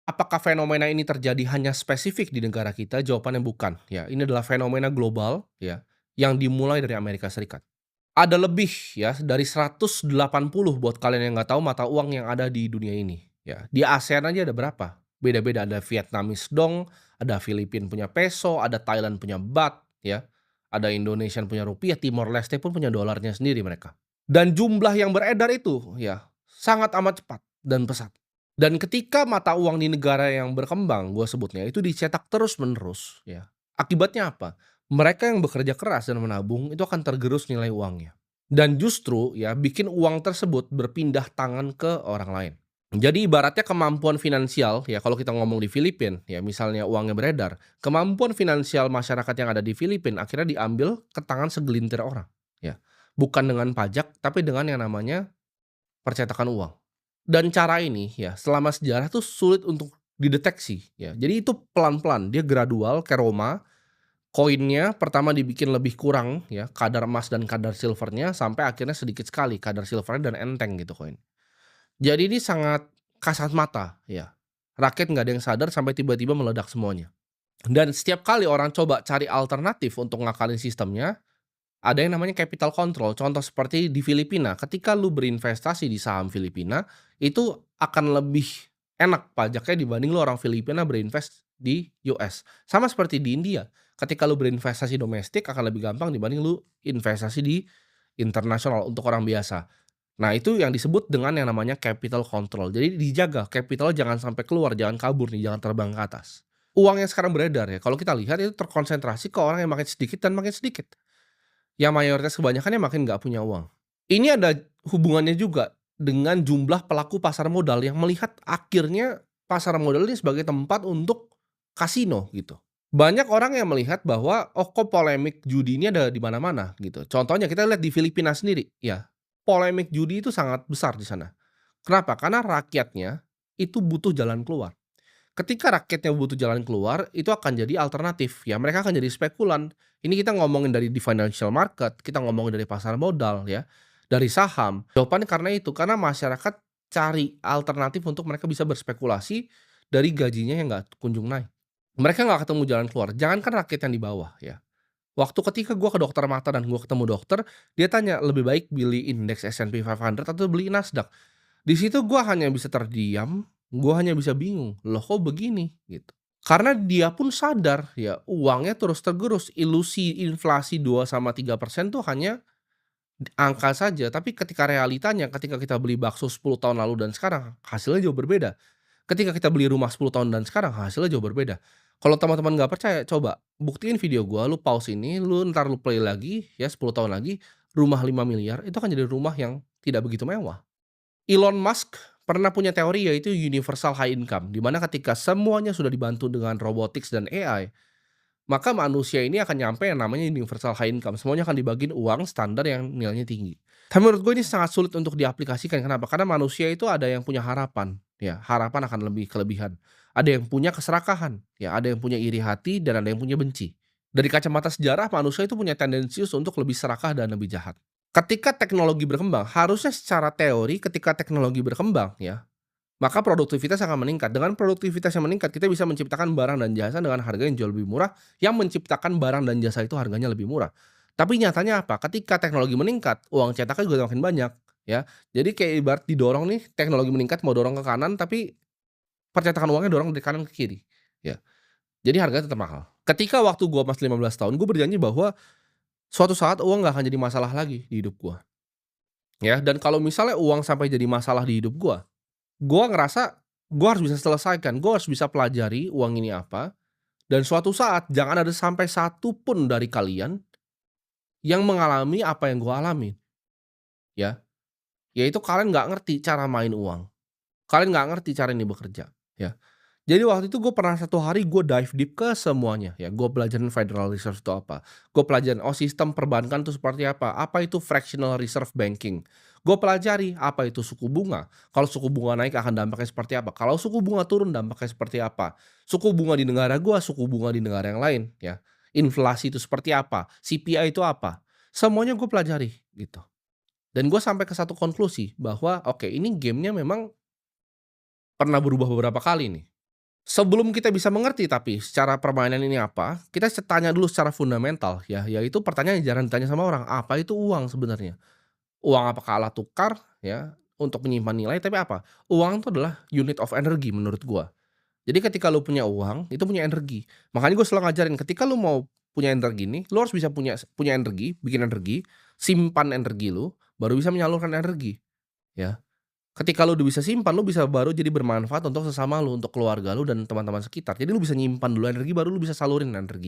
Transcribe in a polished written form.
Apakah fenomena ini terjadi hanya spesifik di negara kita? Jawabannya bukan, ya. Ini adalah fenomena global, ya, yang dimulai dari Amerika Serikat. Ada lebih ya dari 180 buat kalian yang nggak tahu mata uang yang ada di dunia ini, ya. Di ASEAN aja ada berapa? Beda-beda, ada Vietnamese Dong, ada Filipina punya peso, ada Thailand punya baht, ya. Ada Indonesian punya rupiah, Timor Leste pun punya dolarnya sendiri mereka. Dan jumlah yang beredar itu, ya, sangat amat cepat dan pesat. Dan ketika mata uang di negara yang berkembang, gue sebutnya, itu dicetak terus-menerus, ya. Akibatnya apa? Mereka yang bekerja keras dan menabung itu akan tergerus nilai uangnya. Dan justru ya bikin uang tersebut berpindah tangan ke orang lain. Jadi ibaratnya kemampuan finansial ya kalau kita ngomong di Filipina ya misalnya uangnya beredar, kemampuan finansial masyarakat yang ada di Filipina akhirnya diambil ke tangan segelintir orang ya. Bukan dengan pajak tapi dengan yang namanya percetakan uang. Dan cara ini ya selama sejarah tuh sulit untuk dideteksi ya. Jadi itu pelan-pelan, dia gradual kayak Roma. Koinnya pertama dibikin lebih kurang ya, kadar emas dan kadar silvernya sampai akhirnya sedikit sekali kadar silvernya dan enteng gitu koin. Jadi ini sangat kasat mata ya, rakyat nggak ada yang sadar sampai tiba-tiba meledak semuanya. Dan setiap kali orang coba cari alternatif untuk ngakalin sistemnya, ada yang namanya capital control. Contoh seperti di Filipina, ketika lu berinvestasi di saham Filipina, itu akan lebih enak pajaknya dibanding lu orang Filipina berinvest di US. Sama seperti di India, ketika lu berinvestasi domestik akan lebih gampang dibanding lu investasi di internasional untuk orang biasa. Nah, itu yang disebut dengan yang namanya capital control. Jadi dijaga capital jangan sampai keluar, jangan kabur nih, jangan terbang ke atas. Uang yang sekarang beredar ya, kalau kita lihat itu terkonsentrasi ke orang yang makin sedikit dan makin sedikit. Yang mayoritas kebanyakannya makin nggak punya uang. Ini ada hubungannya juga dengan jumlah pelaku pasar modal yang melihat akhirnya pasar modal ini sebagai tempat untuk kasino gitu. Banyak orang yang melihat bahwa, oh kok polemik judi ini ada di mana-mana gitu. Contohnya kita lihat di Filipina sendiri, ya. Polemik judi itu sangat besar di sana. Kenapa? Karena rakyatnya itu butuh jalan keluar. Ketika rakyatnya butuh jalan keluar, itu akan jadi alternatif, ya mereka akan jadi spekulan. Ini kita ngomongin dari di financial market, kita ngomongin dari pasar modal ya, dari saham. Jawabannya karena itu, karena masyarakat cari alternatif untuk mereka bisa berspekulasi dari gajinya yang nggak kunjung naik. Mereka nggak ketemu jalan keluar, jangankan rakyat yang di bawah ya. Waktu ketika gua ke dokter mata dan gua ketemu dokter, dia tanya, "Lebih baik beli indeks S&P 500 atau beli Nasdaq?" Di situ gua hanya bisa terdiam, gua hanya bisa bingung, "Loh kok begini?" Gitu. Karena dia pun sadar ya uangnya terus tergerus, ilusi inflasi 2 sama 3% tuh hanya angka saja, tapi ketika realitanya ketika kita beli bakso 10 tahun lalu dan sekarang hasilnya jauh berbeda. Ketika kita beli rumah 10 tahun dan sekarang hasilnya jauh berbeda. Kalau teman-teman nggak percaya coba buktiin video gua, lu pause ini, lu entar lu play lagi ya 10 tahun lagi, rumah 5 miliar itu akan jadi rumah yang tidak begitu mewah. Elon Musk pernah punya teori yaitu universal high income, di mana ketika semuanya sudah dibantu dengan robotics dan AI, maka manusia ini akan nyampe yang namanya universal high income. Semuanya akan dibagiin uang standar yang nilainya tinggi. Tapi menurut gue ini sangat sulit untuk diaplikasikan. Kenapa? Karena manusia itu ada yang punya harapan, ya harapan akan lebih kelebihan. Ada yang punya keserakahan, ya ada yang punya iri hati dan ada yang punya benci. Dari kacamata sejarah, manusia itu punya tendensius untuk lebih serakah dan lebih jahat. Ketika teknologi berkembang, harusnya secara teori ketika teknologi berkembang ya, maka produktivitas akan meningkat. Dengan produktivitas yang meningkat, kita bisa menciptakan barang dan jasa dengan harga yang jauh lebih murah, yang menciptakan barang dan jasa itu harganya lebih murah. Tapi nyatanya apa? Ketika teknologi meningkat, uang cetaknya juga makin banyak, ya. Jadi kayak ibarat didorong nih, teknologi meningkat mau dorong ke kanan, tapi percetakan uangnya dorong dari kanan ke kiri, ya. Jadi harganya tetap mahal. Ketika waktu gua masih 15 tahun, gua berjanji bahwa suatu saat uang nggak akan jadi masalah lagi di hidup gua, ya. Dan kalau misalnya uang sampai jadi masalah di hidup gua ngerasa gua harus bisa selesaikan, gua harus bisa pelajari uang ini apa, dan suatu saat jangan ada sampai satu pun dari kalian yang mengalami apa yang gua alamin, ya. Yaitu kalian nggak ngerti cara main uang, kalian nggak ngerti cara ini bekerja, ya. Jadi waktu itu gue pernah satu hari gue dive deep ke semuanya ya, gue pelajarin Federal Reserve itu apa, gue pelajarin, oh sistem perbankan itu seperti apa itu fractional reserve banking. Gue pelajari apa itu suku bunga, kalau suku bunga naik akan dampaknya seperti apa, kalau suku bunga turun dampaknya seperti apa, suku bunga di negara gue, suku bunga di negara yang lain ya, inflasi itu seperti apa, CPI itu apa, semuanya gue pelajari gitu. Dan gue sampai ke satu konklusi bahwa oke ini gamenya memang pernah berubah beberapa kali nih. Sebelum kita bisa mengerti tapi secara permainan ini apa, kita tanya dulu secara fundamental ya, yaitu pertanyaan yang jarang ditanya sama orang, apa itu uang sebenarnya? Uang apakah alat tukar ya, untuk menyimpan nilai, tapi apa? Uang itu adalah unit of energy menurut gua. Jadi ketika lu punya uang, itu punya energi. Makanya gue selalu ngajarin ketika lu mau punya energi nih, lu harus bisa punya energi, bikin energi, simpan energi lu, baru bisa menyalurkan energi, ya. Ketika lu udah bisa simpan, lu bisa baru jadi bermanfaat untuk sesama lu, untuk keluarga lu dan teman-teman sekitar. Jadi lu bisa nyimpan dulu energi, baru lu bisa salurin energi.